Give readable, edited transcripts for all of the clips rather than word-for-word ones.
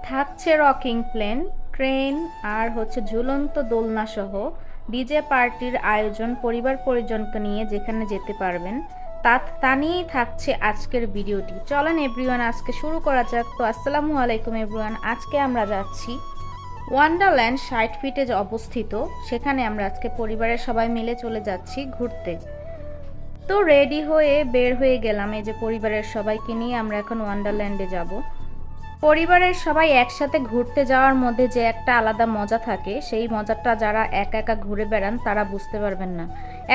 থাকছে rocking plane, train আর হচ্ছে ঝুলন্ত দোলনা সহ ডিজে পার্টির আয়োজন পরিবার পরিজনকে নিয়ে যেখানে যেতে পারবেন তা নিয়েই থাকছে আজকের ভিডিওটি। চলেন এভরিওয়ান আজকে শুরু করা যাক। তো আসসালামু আলাইকুম এভরিওয়ান, আজকে আমরা যাচ্ছি ওয়ান্ডারল্যান্ড 60 ফিটে অবস্থিত। সেখানে আমরা আজকে পরিবারের সবাই মিলে চলে যাচ্ছি ঘুরতে। তো রেডি হয়ে বের হয়ে গেলাম, এই যে পরিবারের সবাইকে নিয়ে আমরা এখন ওয়ান্ডারল্যান্ডে যাব। পরিবারের সবাই একসাথে ঘুরতে যাওয়ার মধ্যে যে একটা আলাদা মজা থাকে, সেই মজাটা যারা একা একা ঘুরে বেড়ান তারা বুঝতে পারবেন না।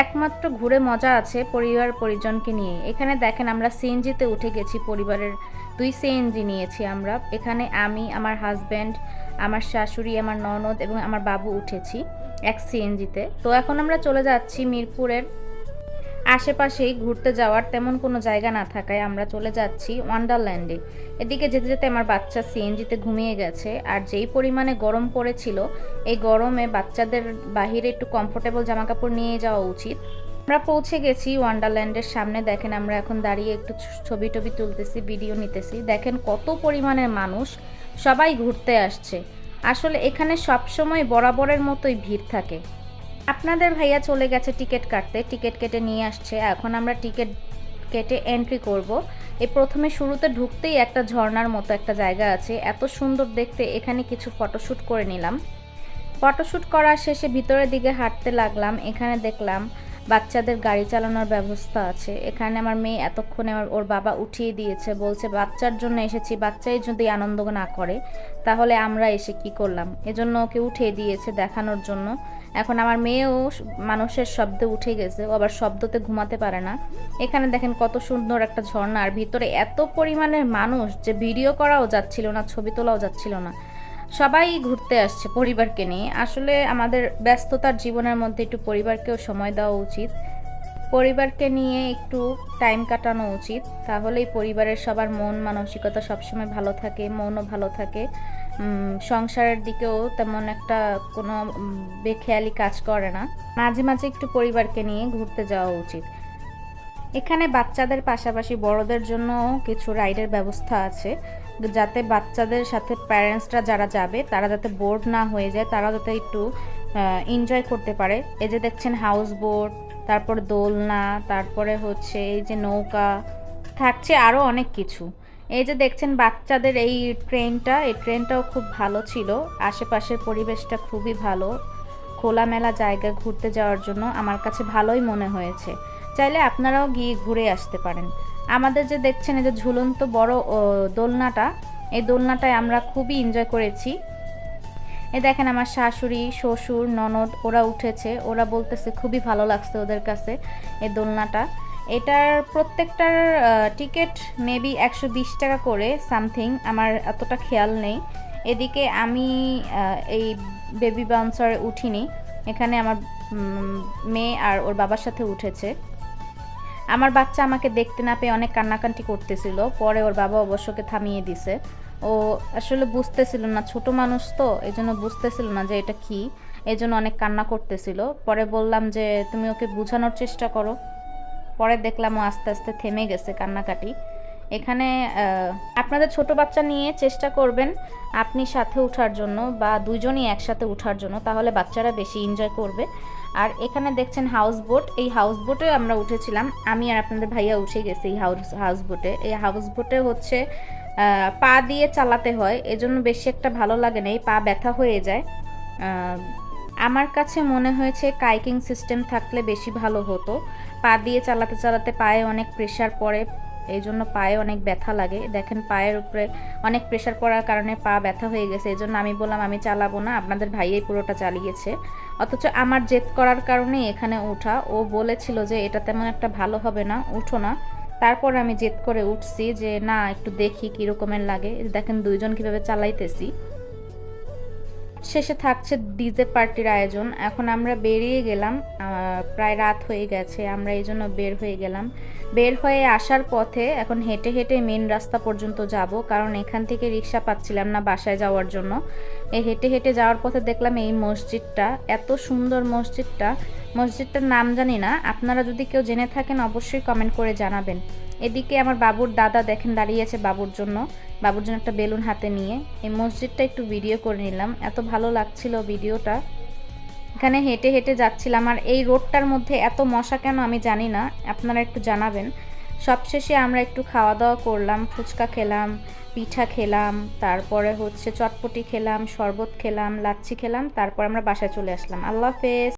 একমাত্র ঘুরে মজা আছে পরিবার পরিজনকে নিয়ে। এখানে দেখেন আমরা সিএনজিতে উঠে গেছি, পরিবারের 2 সিএনজি নিয়েছি আমরা। এখানে আমি, আমার হাজব্যান্ড, আমার শাশুড়ি, আমার ননদ এবং আমার বাবু উঠেছি এক সিএনজিতে। তো এখন আমরা চলে যাচ্ছি মিরপুরের আশেপাশেই ঘুরতে যাওয়ার তেমন কোনো জায়গা না থাকায় আমরা চলে যাচ্ছি ওয়ান্ডারল্যান্ডে। এদিকে যেতে যেতে আমার বাচ্চা সিএনজিতে ঘুমিয়ে গেছে। আর যেই পরিমাণে গরম পড়েছিল, এই গরমে বাচ্চাদের বাহিরে একটু কমফোর্টেবল জামাকাপড় নিয়ে যাওয়া উচিত। আমরা পৌঁছে গেছি ওয়ান্ডারল্যান্ডের সামনে। দেখেন আমরা এখন দাঁড়িয়ে একটু ছবি টবি তুলতেছি, ভিডিও নিতেছি। দেখেন কত পরিমাণের মানুষ, সবাই ঘুরতে আসছে। আসলে এখানে সবসময় বরাবরের মতোই ভিড় থাকে। আপনাদের ভাইয়া চলে গেছে টিকিট কাটতে, টিকিট কেটে নিয়ে আসছে। এখন আমরা টিকিট কেটে এন্ট্রি করব। এই প্রথমে শুরুতে ঢুকতেই একটা ঝর্ণার মতো একটা জায়গা আছে, এত সুন্দর দেখতে। এখানে কিছু ফটোশ্যুট করে নিলাম। ফটোশ্যুট করার শেষে ভিতরের দিকে হাঁটতে লাগলাম। এখানে দেখলাম বাচ্চাদের গাড়ি চালানোর ব্যবস্থা আছে। এখানে আমার মেয়ে এতক্ষণে ওর বাবা উঠিয়ে দিয়েছে, বলছে বাচ্চার জন্য এসেছি, বাচ্চাই যদি আনন্দ না করে তাহলে আমরা এসে কি করলাম। এজন্য ওকে উঠিয়ে দিয়েছে দেখানোর জন্য। এখন আমার মেয়েও মানুষের শব্দে উঠে গেছে, ও আবার শব্দতে ঘুমাতে পারে না। এখানে দেখেন কত সুন্দর একটা ঝর্ণা, আর ভিতরে এত পরিমাণের মানুষ যে ভিডিও করাও যাচ্ছিল না, ছবি তোলাও যাচ্ছিল না। সবাই ঘুরতে আসছে পরিবারকে নিয়ে। আসলে আমাদের ব্যস্ততার জীবনের মধ্যে একটু পরিবারকেও সময় দেওয়া উচিত, পরিবারকে নিয়ে একটু টাইম কাটানো উচিত। তাহলেই পরিবারের সবার মন মানসিকতা সবসময় ভালো থাকে, মনও ভালো থাকে। সংসারের দিকেও তেমন একটা কোনো বেখেয়ালি কাজ করে না। মাঝে মাঝে একটু পরিবারকে নিয়ে ঘুরতে যাওয়া উচিত। এখানে বাচ্চাদের পাশাপাশি বড়দের জন্য কিছু রাইডের ব্যবস্থা আছে, যাতে বাচ্চাদের সাথে প্যারেন্টসরা যারা যাবে তারা যাতে বোর্ড না হয়ে যায়, তারা যাতে একটু এনজয় করতে পারে। এই যে দেখছেন হাউস বোট, তারপর দোলনা, তারপরে হচ্ছে এই যে নৌকা, থাকছে আরও অনেক কিছু। এই যে দেখছেন বাচ্চাদের এই ট্রেনটা, এই ট্রেনটাও খুব ভালো ছিল। আশেপাশের পরিবেশটা খুবই ভালো, খোলামেলা জায়গায় ঘুরতে যাওয়ার জন্য আমার কাছে ভালোই মনে হয়েছে। চাইলে আপনারাও গিয়ে ঘুরে আসতে পারেন। আমাদের যে দেখছেন এই যে ঝুলন্ত বড় দোলনাটা, এই দোলনাটায় আমরা খুবই এনজয় করেছি। এ দেখেন আমার শাশুড়ি, শ্বশুর, ননদ ওরা উঠেছে, ওরা বলতেছে খুবই ভালো লাগছে ওদের কাছে এই দোলনাটা। এটার প্রত্যেকটার টিকিট মেবি 120 টাকা করে সামথিং, আমার এতটা খেয়াল নেই। এদিকে আমি এই বেবি বাউন্সারে উঠিনি, এখানে আমার মেয়ে আর ওর বাবার সাথে উঠেছে। আমার বাচ্চা আমাকে দেখতে না পেয়ে অনেক কান্নাকাটি করতেছিল, পরে ওর বাবা অবশ্যকে থামিয়ে দিছে। ও আসলে বুঝতেছিল না, ছোট মানুষ তো, এই জন্য বুঝতেছিল না যে এটা কি, এই জন্য অনেক কান্না করতেছিল। পরে বললাম যে তুমি ওকে বোঝানোর চেষ্টা করো। পরে দেখলাম ও আস্তে আস্তে থেমে গেছে কান্নাকাটি। এখানে আপনাদের ছোট বাচ্চা নিয়ে চেষ্টা করবেন আপনি সাথে ওঠার জন্য বা দুইজনই একসাথে ওঠার জন্য, তাহলে বাচ্চারা বেশি এনজয় করবে। আর এখানে দেখছেন হাউস বোট, এই হাউস বোটে আমরা উঠেছিলাম, আমি আর আপনাদের ভাইয়া উঠে গেছি এই হাউস বোটে। এই হাউস বোটে হচ্ছে পা দিয়ে চালাতে হয়, এজন্য বেশি একটা ভালো লাগে না, এই পা ব্যথা হয়ে যায়। আমার কাছে মনে হয়েছে কাইকিং সিস্টেম থাকলে বেশি ভালো হতো। পা দিয়ে চালাতে চালাতে পায়ে অনেক প্রেশার পড়ে, এই জন্য পায়ে অনেক ব্যথা লাগে। দেখেন পায়ের উপরে অনেক প্রেশার পড়ার কারণে পা ব্যথা হয়ে গেছে। এই জন্য আমি বললাম আমি চালাবো না, আপনাদের ভাইয়াই পুরোটা চালিয়েছে। অথচ আমার জেদ করার কারণে এখানে ওঠা। ও বলেছিল যে এটা তেমন একটা ভালো হবে না, উঠো না। তারপর আমি জেদ করে উঠছি যে না একটু দেখি কীরকমের লাগে। দেখেন দুইজন কীভাবে চালাইতেছি। শেষে থাকছে ডিজে পার্টির আয়োজন। এখন আমরা বেরিয়ে গেলাম, প্রায় রাত হয়ে গেছে, আমরা এই জন্য বের হয়ে গেলাম। বের হয়ে আসার পথে এখন হেঁটে হেঁটে মেন রাস্তা পর্যন্ত যাব, কারণ এখান থেকে রিক্সা পাচ্ছিলাম না বাসায় যাওয়ার জন্য। এই হেঁটে হেঁটে যাওয়ার পথে দেখলাম এই মসজিদটা, এত সুন্দর মসজিদটা, মসজিদটার নাম জানি না, আপনারা যদি কেউ জেনে থাকেন অবশ্যই কমেন্ট করে জানাবেন। এদিকে আমার বাবুর দাদা দেখেন দাঁড়িয়েছে বাবুর জন্য একটা বেলুন হাতে নিয়ে। এই মসজিদটা একটু ভিডিও করে নিলাম, এত ভালো লাগছিল ভিডিওটা। এখানে হেঁটে হেঁটে যাচ্ছিলাম, আর এই রোডটার মধ্যে এত মশা কেন আমি জানি না, আপনারা একটু জানাবেন। সবশেষে আমরা একটু খাওয়া দাওয়া করলাম, ফুচকা খেলাম, পিঠা খেলাম, তারপরে হচ্ছে চটপটি খেলাম, শরবত খেলাম, লাচ্ছি খেলাম, তারপর আমরা বাসায় চলে আসলাম। আল্লাহ হাফেজ।